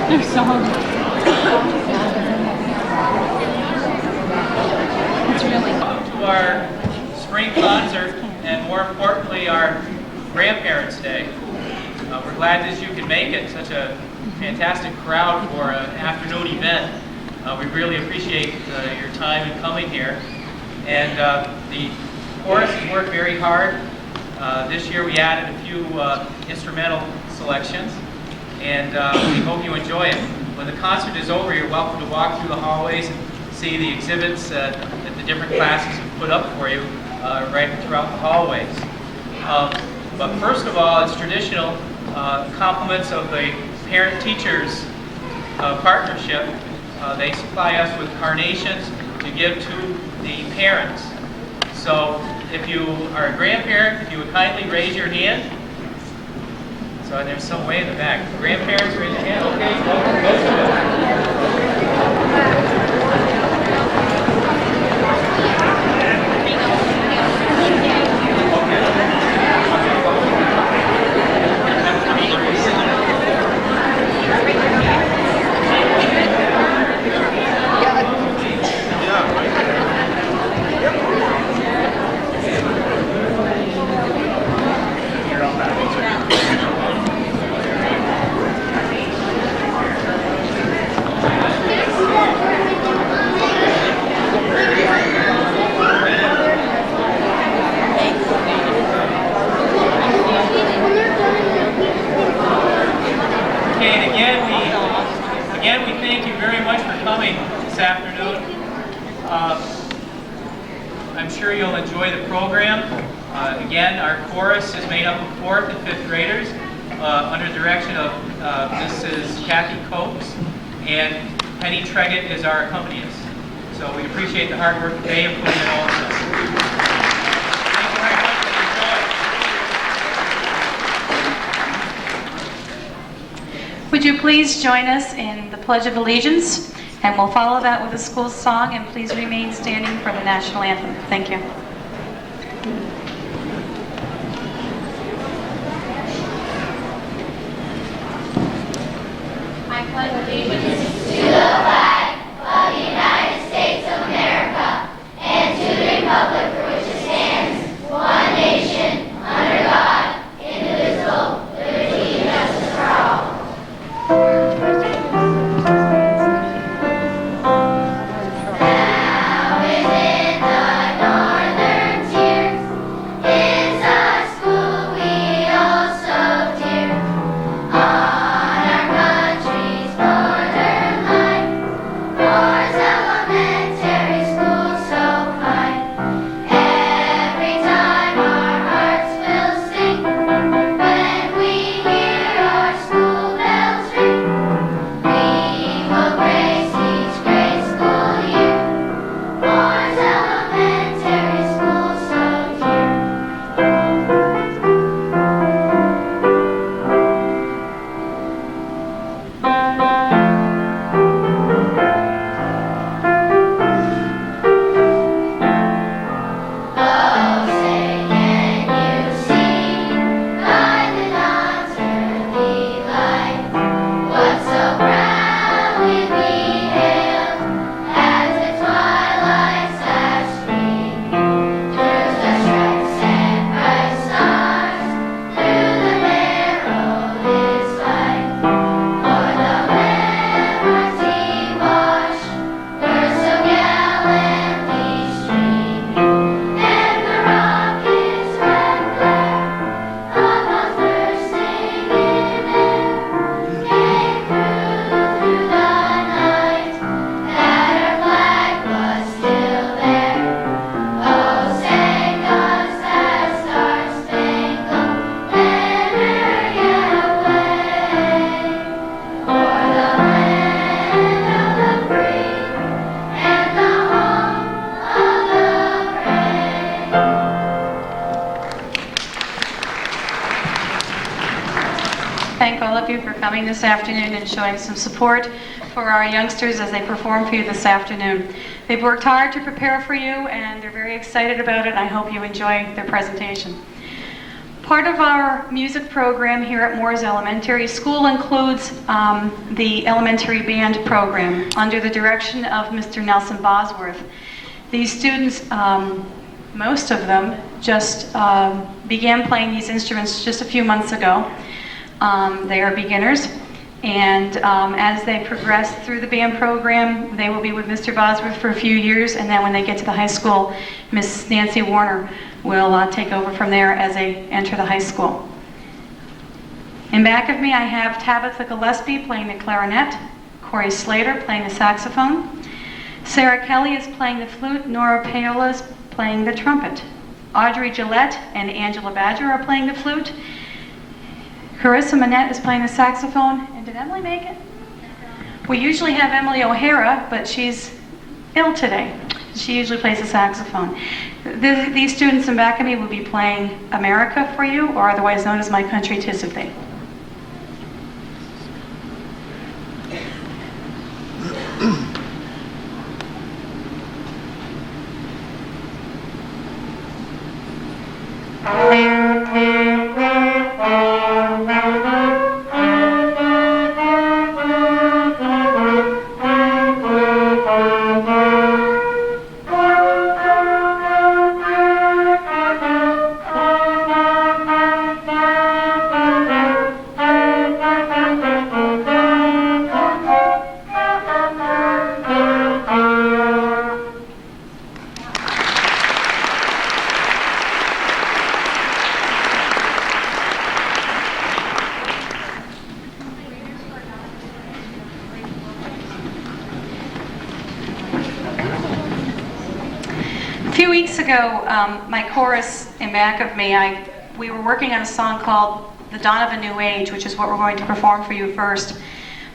Their song. It's really to our spring concert and more importantly our Grandparents' Day. We're glad that you could make it, such a fantastic crowd for an afternoon event. We really appreciate your time in coming here. And the chorus has worked very hard. This year we added a few instrumental selections, and we hope you enjoy it. When the concert is over, you're welcome to walk through the hallways and see the exhibits that the different classes have put up for you right throughout the hallways. But first of all, it's traditional compliments of the parent-teachers partnership. They supply us with carnations to give to the parents. So if you are a grandparent, if you would kindly raise your hand. So there's some way in the back. Grandparents, raise your hand. Okay. Again, we thank you very much for coming this afternoon. I'm sure you'll enjoy the program. Again, our chorus is made up of 4th and 5th graders under the direction of Mrs. Kathy Copes, and Penny Treggett is our accompanist. So we appreciate the hard work that they have put in also. Thank you very much and enjoy. Would you please join us in the Pledge of Allegiance? And we'll follow that with a school song, and please remain standing for the national anthem. Thank you. I pledge allegiance to the flag of the United States of America and to the republic for which it stands, one nation, under God, indivisible, liberty and justice for all. thank all of you for coming this afternoon and showing some support for our youngsters as they perform for you this afternoon. They've worked hard to prepare for you, and they're very excited about it. I hope you enjoy their presentation. Part of our music program here at Mooers Elementary School includes the elementary band program under the direction of Mr. Nelson Bosworth. These students, most of them, just began playing these instruments just a few months ago. They are beginners, and as they progress through the band program, they will be with Mr. Bosworth for a few years, and then when they get to the high school, Miss Nancy Warner will take over from there as they enter the high school. In back of me, I have Tabitha Gillespie playing the clarinet, Corey Slater playing the saxophone, Sarah Kelly is playing the flute, Nora Paola is playing the trumpet, Audrey Gillette and Angela Badger are playing the flute, Carissa Manette is playing the saxophone, and did Emily make it? We usually have Emily O'Hara, but she's ill today. She usually plays the saxophone. These students in back of me will be playing America for you, or otherwise known as My Country 'Tis of Thee. A few weeks ago, my chorus in back of me, we were working on a song called The Dawn of a New Age, which is what we're going to perform for you first.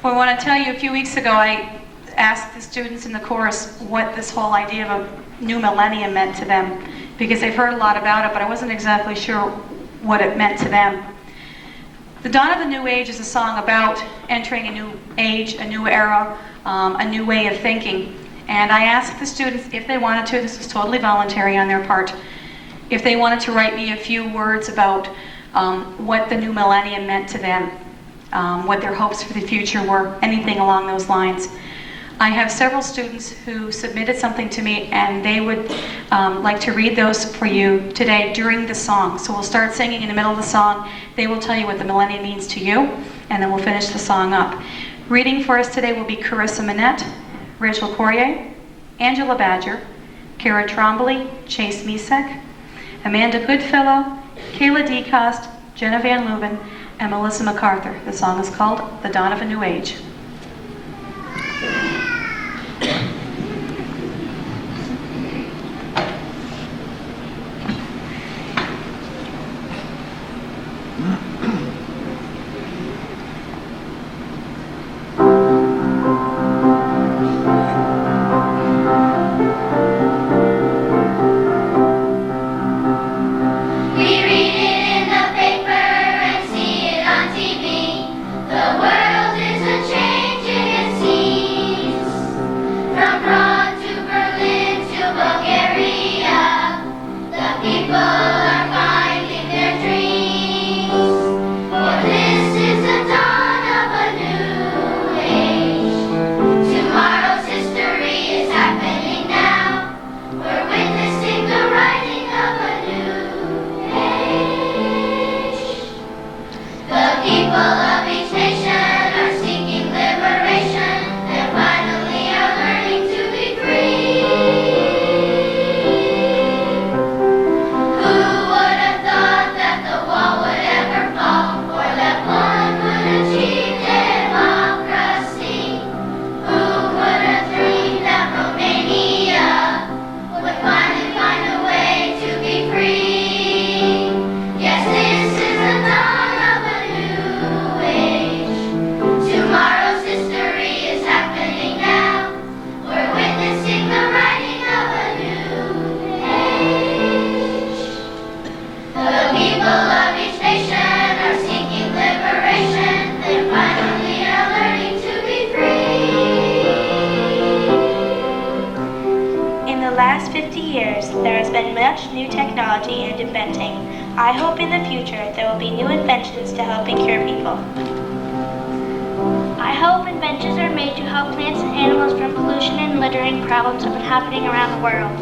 Well, I want to tell you, a few weeks ago, I asked the students in the chorus what this whole idea of a new millennium meant to them, because they've heard a lot about it, but I wasn't exactly sure what it meant to them. The Dawn of the New Age is a song about entering a new age, a new era, a new way of thinking. And I asked the students if they wanted to, this was totally voluntary on their part, if they wanted to write me a few words about what the new millennium meant to them, what their hopes for the future were, anything along those lines. I have several students who submitted something to me, and they would like to read those for you today during the song. So we'll start singing in the middle of the song. They will tell you what the millennium means to you, and then we'll finish the song up. Reading for us today will be Carissa Manette, Rachel Courier, Angela Badger, Kara Trombley, Chase Misek, Amanda Goodfellow, Kayla DeCoste, Jenna Van Leuven, and Melissa MacArthur. The song is called The Dawn of a New Age. The world is a change. there has been much new technology and inventing. I hope in the future there will be new inventions to help and cure people. I hope inventions are made to help plants and animals from pollution and littering problems that have been happening around the world.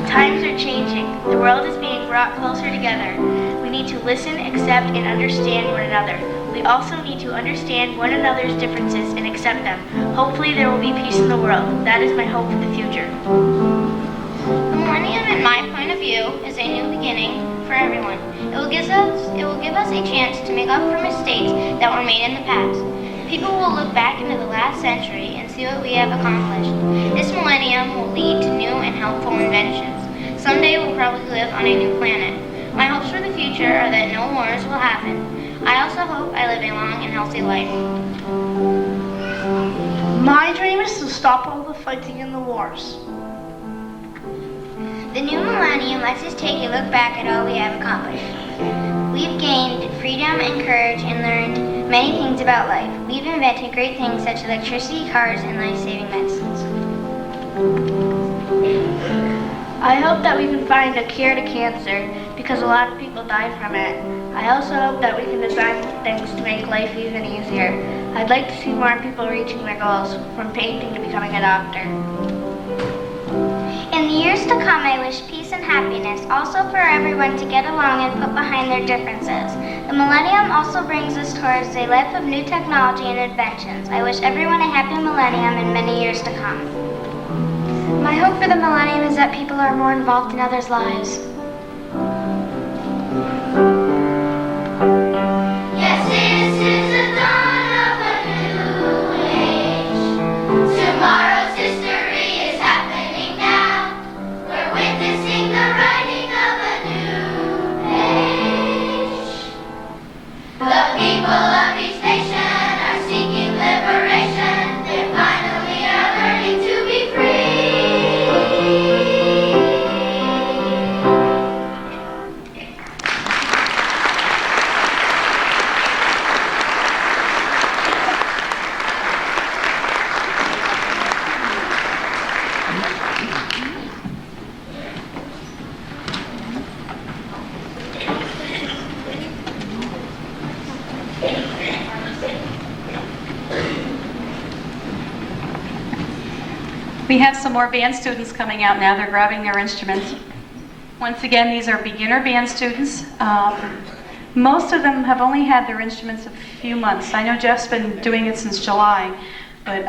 Times are changing. The world is being brought closer together. We need to listen, accept, and understand one another. We also need to understand one another's differences and accept them. Hopefully there will be peace in the world. That is my hope for the future. The millennium, in my point of view, is a new beginning for everyone. It will give us a chance to make up for mistakes that were made in the past. People will look back into the last century and see what we have accomplished. This millennium will lead to new and helpful inventions. Someday we'll probably live on a new planet. My hopes for the future are that no wars will happen. I also hope I live a long and healthy life. My dream is to stop all the fighting and the wars. The new millennium lets us take a look back at all we have accomplished. We've gained freedom and courage and learned many things about life. We've invented great things such as electricity, cars, and life-saving medicines. I hope that we can find a cure to cancer because a lot of people die from it. I also hope that we can design things to make life even easier. I'd like to see more people reaching their goals, from painting to becoming a doctor. In the years to come, I wish peace and happiness, also for everyone to get along and put behind their differences. The millennium also brings us towards a life of new technology and inventions. I wish everyone a happy millennium and many years to come. My hope for the millennium is that people are more involved in others' lives. Yes, this is the dawn of a new age. Tomorrow's history is happening now. We're witnessing the writing of a new page. The people of each nation are seeking liberation. They finally are learning to be free. We have some more band students coming out now. They're grabbing their instruments. Once again, these are beginner band students. Most of them have only had their instruments a few months. I know Jeff's been doing it since July, but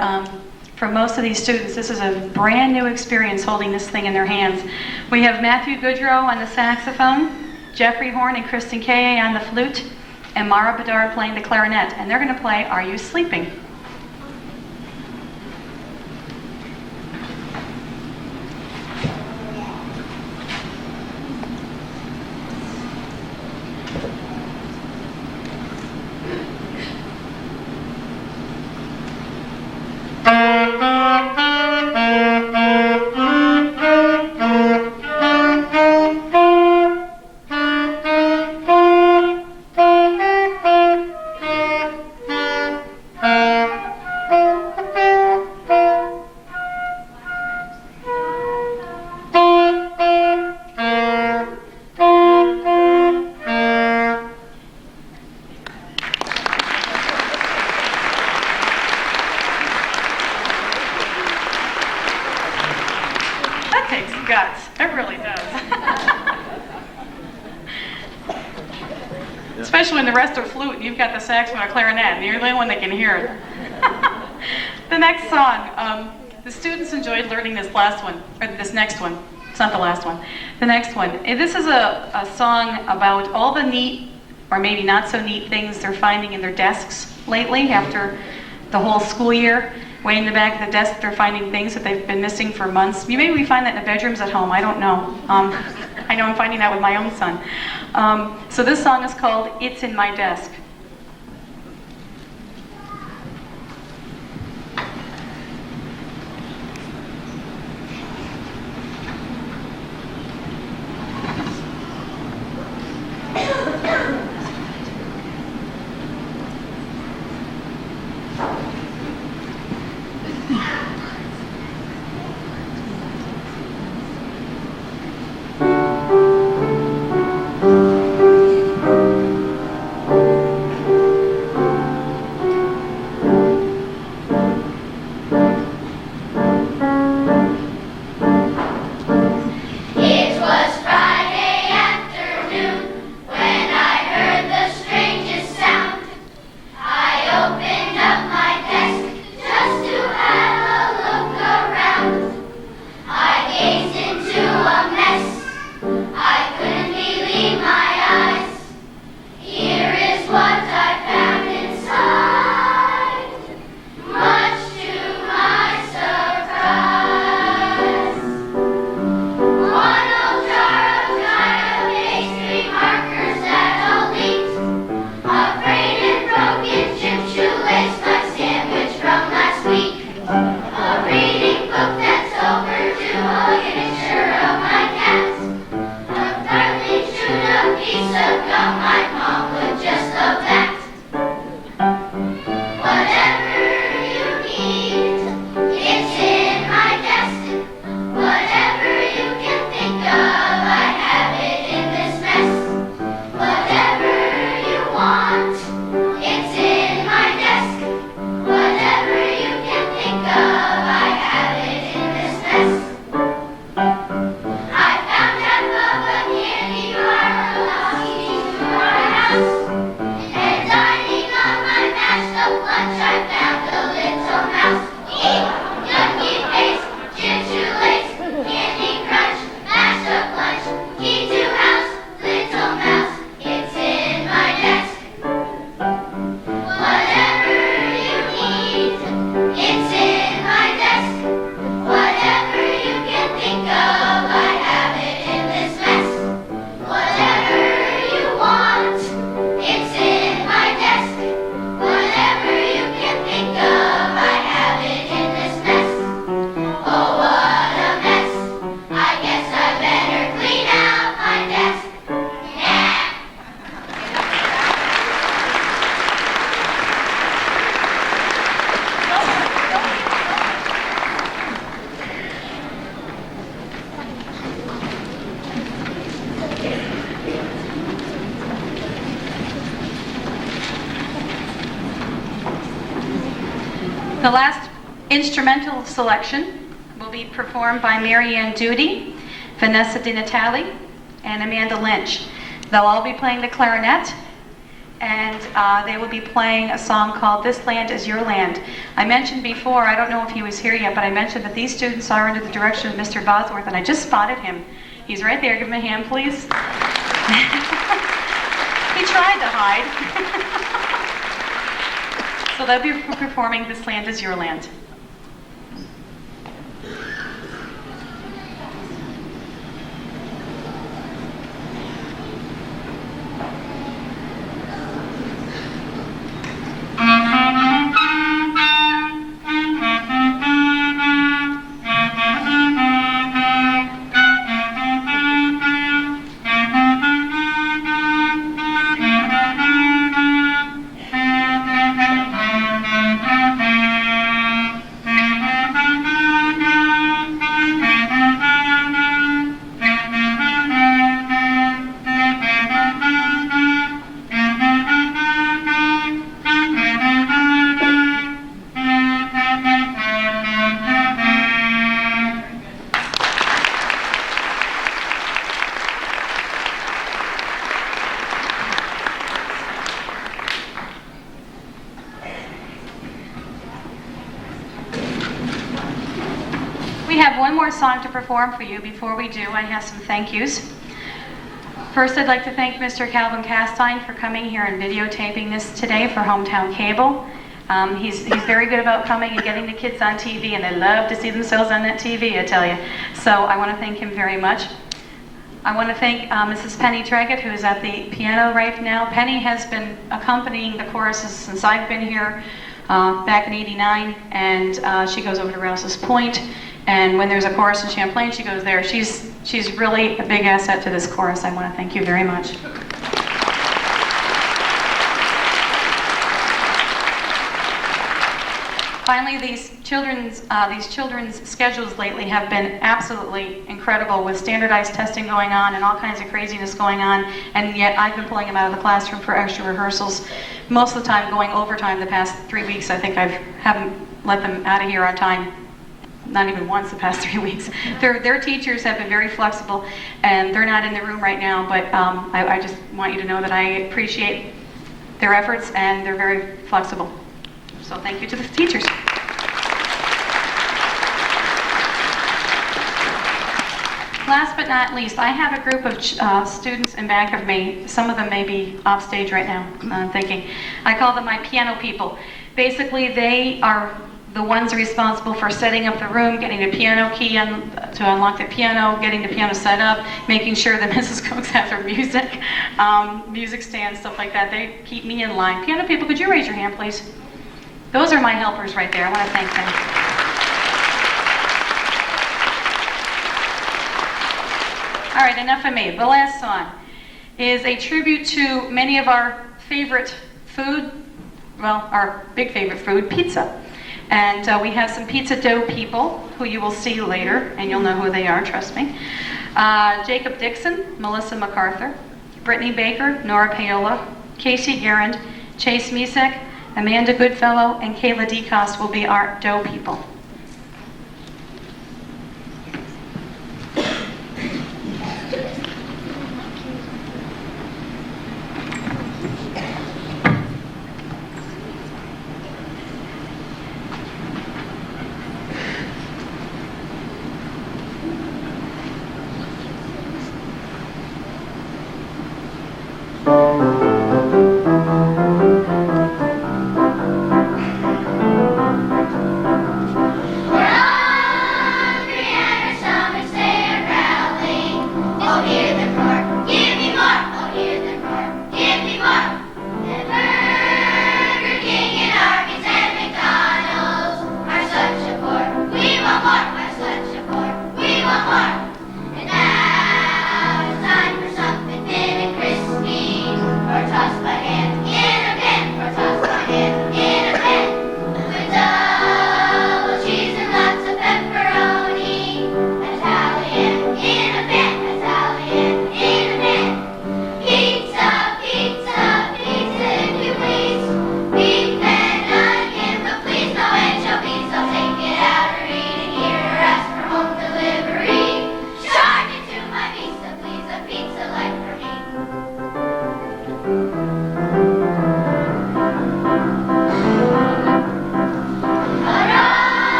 for most of these students, this is a brand new experience holding this thing in their hands. We have Matthew Goodrow on the saxophone, Jeffrey Horn and Kristen Kaye on the flute, and Mara Bedard playing the clarinet, and they're going to play Are You Sleeping? Guts. It really does. Especially when the rest are flute and you've got the saxophone or clarinet and you're the only one that can hear it. The next song, the students enjoyed learning this last one, or this next one. It's not the last one. The next one. This is a song about all the neat, or maybe not so neat things they're finding in their desks lately after the whole school year. Way in the back of the desk, they're finding things that they've been missing for months. Maybe we find that in the bedrooms at home. I don't know. I know I'm finding that with my own son. So this song is called It's in My Desk. The last instrumental selection will be performed by Mary Ann Duty, Vanessa Di Natale, and Amanda Lynch. They'll all be playing the clarinet, and they will be playing a song called This Land Is Your Land. I mentioned before, I don't know if he was here yet, but I mentioned that these students are under the direction of Mr. Bosworth, and I just spotted him. He's right there. Give him a hand, please. He tried to hide. So they'll be performing This Land Is Your Land. We have one more song to perform for you. Before we do, I have some thank yous. First, I'd like to thank Mr. Calvin Castine for coming here and videotaping this today for Hometown Cable. He's very good about coming and getting the kids on TV, and they love to see themselves on that TV, I tell you. So I want to thank him very much. I want to thank Mrs. Penny Treggett, who is at the piano right now. Penny has been accompanying the choruses since I've been here back in '89, and she goes over to Rouse's Point. And when there's a chorus in Champlain, she goes there. She's really a big asset to this chorus. I want to thank you very much. Finally, these children's schedules lately have been absolutely incredible, with standardized testing going on and all kinds of craziness going on, and yet I've been pulling them out of the classroom for extra rehearsals, most of the time going overtime. The past 3 weeks, I think I haven't let them out of here on time. Not even once the past 3 weeks. Their teachers have been very flexible, and they're not in the room right now, but I just want you to know that I appreciate their efforts, and they're very flexible. So thank you to the teachers. Last but not least, I have a group of students in back of me. Some of them may be off stage right now, I'm thinking. I call them my piano people. Basically, they are the ones responsible for setting up the room, getting the piano key to unlock the piano, getting the piano set up, making sure that Mrs. Cooks has her music, music stand, stuff like that. They keep me in line. Piano people, could you raise your hand, please? Those are my helpers right there. I want to thank them. All right, enough of me. The last song is a tribute to many of our favorite food, well, our big favorite food, pizza. And we have some pizza dough people who you will see later, and you'll know who they are, trust me. Jacob Dixon, Melissa MacArthur, Brittany Baker, Nora Paola, Casey Garand, Chase Misek, Amanda Goodfellow, and Kayla DeCoste will be our dough people.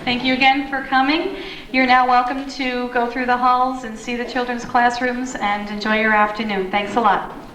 Thank you again for coming. You're now welcome to go through the halls and see the children's classrooms and enjoy your afternoon. Thanks a lot.